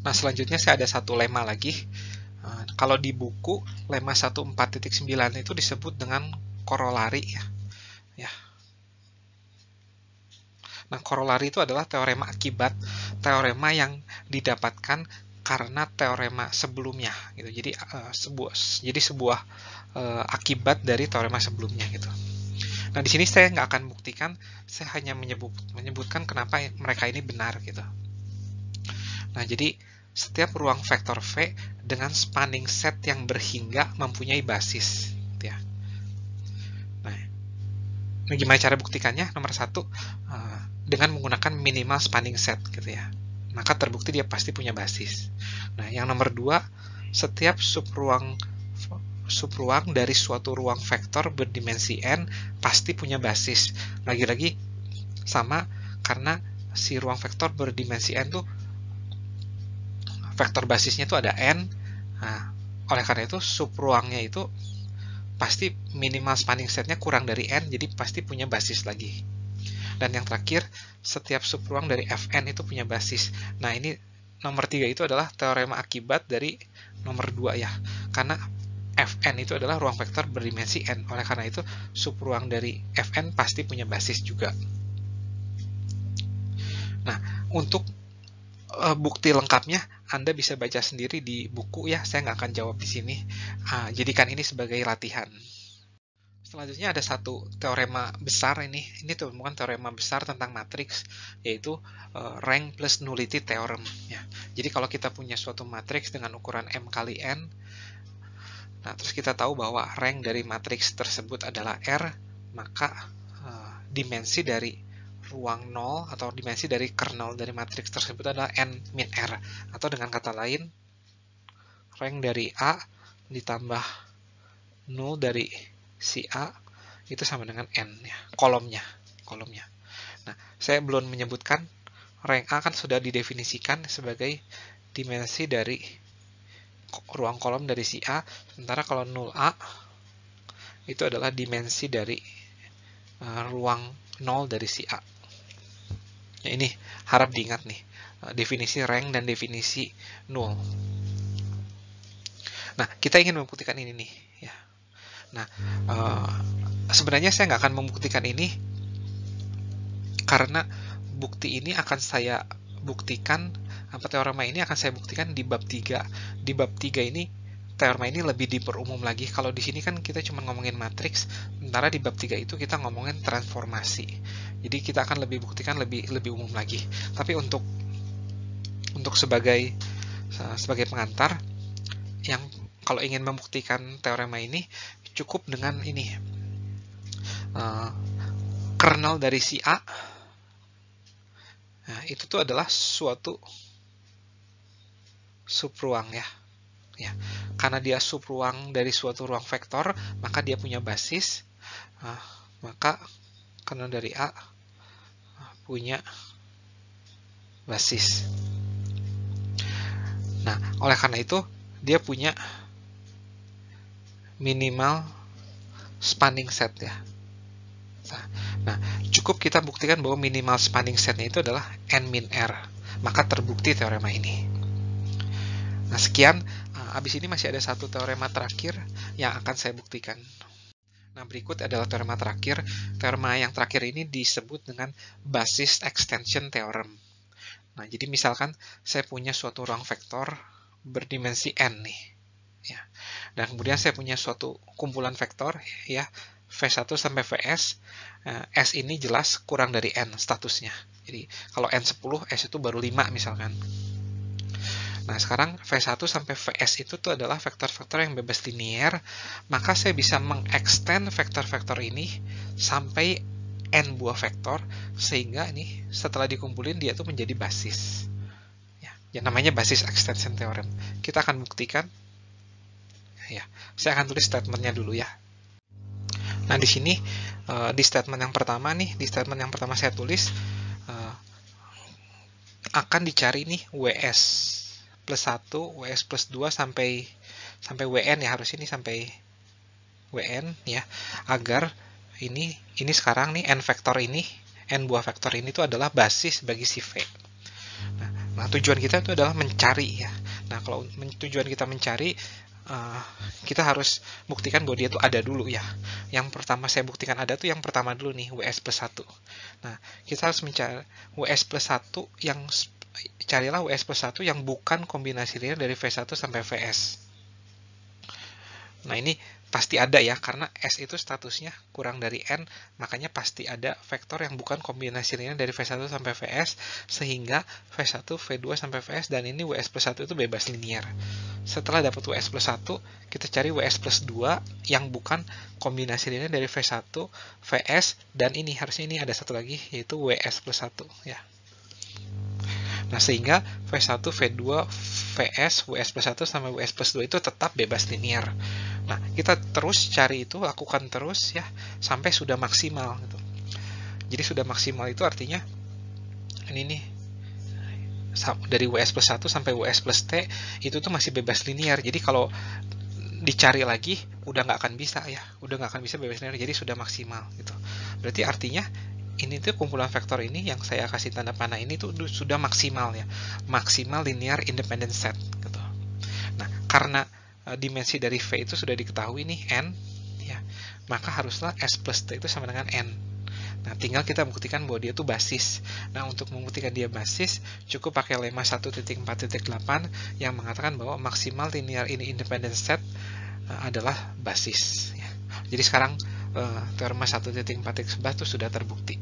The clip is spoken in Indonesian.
Nah, selanjutnya saya ada satu lemma lagi. Kalau di buku, lemma 14.9 itu disebut dengan korolari ya. Nah, korolari itu adalah teorema akibat, teorema yang didapatkan karena teorema sebelumnya gitu. Jadi sebuah akibat dari teorema sebelumnya gitu. Nah, di sini saya nggak akan buktikan, saya hanya menyebutkan kenapa mereka ini benar gitu. Nah, jadi setiap ruang vektor V dengan spanning set yang berhingga mempunyai basis gitu ya. Nah, gimana cara buktikannya? Nomor satu, dengan menggunakan minimal spanning set gitu ya. Maka terbukti dia pasti punya basis. Nah, yang nomor dua, setiap subruang dari suatu ruang vektor berdimensi n pasti punya basis. Lagi-lagi sama, karena si ruang vektor berdimensi n tuh vektor basisnya itu ada n. Nah, oleh karena itu subruangnya itu pasti minimal spanning setnya kurang dari n, jadi pasti punya basis lagi. Dan yang terakhir, setiap subruang dari Fn itu punya basis. Nah, ini nomor 3 itu adalah teorema akibat dari nomor 2 ya. Karena Fn itu adalah ruang vektor berdimensi n. Oleh karena itu, subruang dari Fn pasti punya basis juga. Nah, untuk bukti lengkapnya, Anda bisa baca sendiri di buku ya. Saya nggak akan jawab di sini. Jadikan ini sebagai latihan. Selanjutnya ada satu teorema besar ini tuh bukan teorema besar tentang matriks, yaitu rank plus nullity theorem ya. Jadi kalau kita punya suatu matriks dengan ukuran M kali N, nah terus kita tahu bahwa rank dari matriks tersebut adalah R, maka dimensi dari ruang 0 atau dimensi dari kernel dari matriks tersebut adalah N min R, atau dengan kata lain rank dari A ditambah 0 dari si A itu sama dengan N ya, kolomnya. Nah, saya belum menyebutkan rank A kan sudah didefinisikan sebagai dimensi dari ruang kolom dari si A, sementara kalau 0A itu adalah dimensi dari ruang 0 dari si A. Ya, ini harap diingat nih, definisi rank dan definisi 0. Nah, kita ingin membuktikan ini nih ya. Nah, sebenarnya saya nggak akan membuktikan ini karena bukti ini akan saya buktikan, teorema ini akan saya buktikan di bab 3. Di bab 3 ini, teorema ini lebih diperumum lagi. Kalau di sini kan kita cuma ngomongin matriks, sementara di bab 3 itu kita ngomongin transformasi. Jadi kita akan lebih buktikan lebih umum lagi. Tapi untuk sebagai pengantar, yang kalau ingin membuktikan teorema ini, cukup dengan ini, kernel dari si A. Nah, itu tuh adalah suatu subruang ya. Karena dia subruang dari suatu ruang vektor, maka dia punya basis. Maka kernel dari A punya basis. Nah, oleh karena itu dia punya minimal spanning set ya. Nah, cukup kita buktikan bahwa minimal spanning setnya itu adalah N min R. Maka terbukti teorema ini. Nah, sekian. Habis ini masih ada satu teorema terakhir yang akan saya buktikan. Nah, berikut adalah teorema terakhir. Teorema yang terakhir ini disebut dengan basis extension theorem. Nah, jadi misalkan saya punya suatu ruang vektor berdimensi N nih. Ya. Dan kemudian saya punya suatu kumpulan vektor ya, V1 sampai Vs. S ini jelas kurang dari N statusnya. Jadi kalau N 10, S itu baru 5 misalkan. Nah, sekarang V1 sampai Vs itu tuh adalah vektor-vektor yang bebas linier, maka saya bisa mengextend vektor-vektor ini sampai N buah vektor, sehingga ini setelah dikumpulin dia tuh menjadi basis. Ya, namanya basis extension theorem. Kita akan buktikan. Ya, saya akan tulis statementnya dulu ya. Nah, di sini di statement yang pertama nih, saya tulis akan dicari nih WS plus 1, WS plus 2 sampai WN ya, harus ini sampai WN ya, agar ini sekarang nih N vektor ini, N buah vektor ini itu adalah basis bagi si V. Nah, Nah, tujuan kita itu adalah mencari ya. Nah, kalau tujuan kita mencari, kita harus buktikan bahwa dia tuh ada dulu ya. Yang pertama saya buktikan ada tuh yang pertama dulu nih, WS plus 1. Nah, kita harus mencari WS plus 1 yang, carilah WS plus 1 yang bukan kombinasi linear dari V1 sampai Vs. Nah, ini pasti ada ya, karena S itu statusnya kurang dari N, makanya pasti ada vektor yang bukan kombinasi linear dari V1 sampai Vs, sehingga V1, V2 sampai Vs, dan ini WS plus 1 itu bebas linear. Setelah dapat WS plus 1, kita cari WS plus 2 yang bukan kombinasi linear dari V1, Vs, dan ini harusnya ini ada satu lagi, yaitu WS plus 1 ya. Nah, sehingga V1, V2, Vs, WS plus 1 sama WS plus 2 itu tetap bebas linear. Nah, kita terus cari itu, lakukan terus ya, sampai sudah maksimal gitu. Jadi sudah maksimal itu artinya, ini nih, dari WS plus 1 sampai WS plus T, itu tuh masih bebas linear. Jadi kalau dicari lagi, udah nggak akan bisa ya, udah nggak akan bisa bebas linear, jadi sudah maksimal gitu. Berarti artinya, ini tuh kumpulan vektor ini yang saya kasih tanda panah ini tuh sudah maksimal ya, maksimal linear independent set gitu. Nah, karena dimensi dari V itu sudah diketahui nih N ya, maka haruslah S plus T itu sama dengan N. Nah, tinggal kita buktikan bahwa dia tuh basis. Nah, untuk membuktikan dia basis, cukup pakai lemma 1.4.8 yang mengatakan bahwa maksimal linear independent set adalah basis ya. Jadi sekarang teorema 1.4.11 itu sudah terbukti.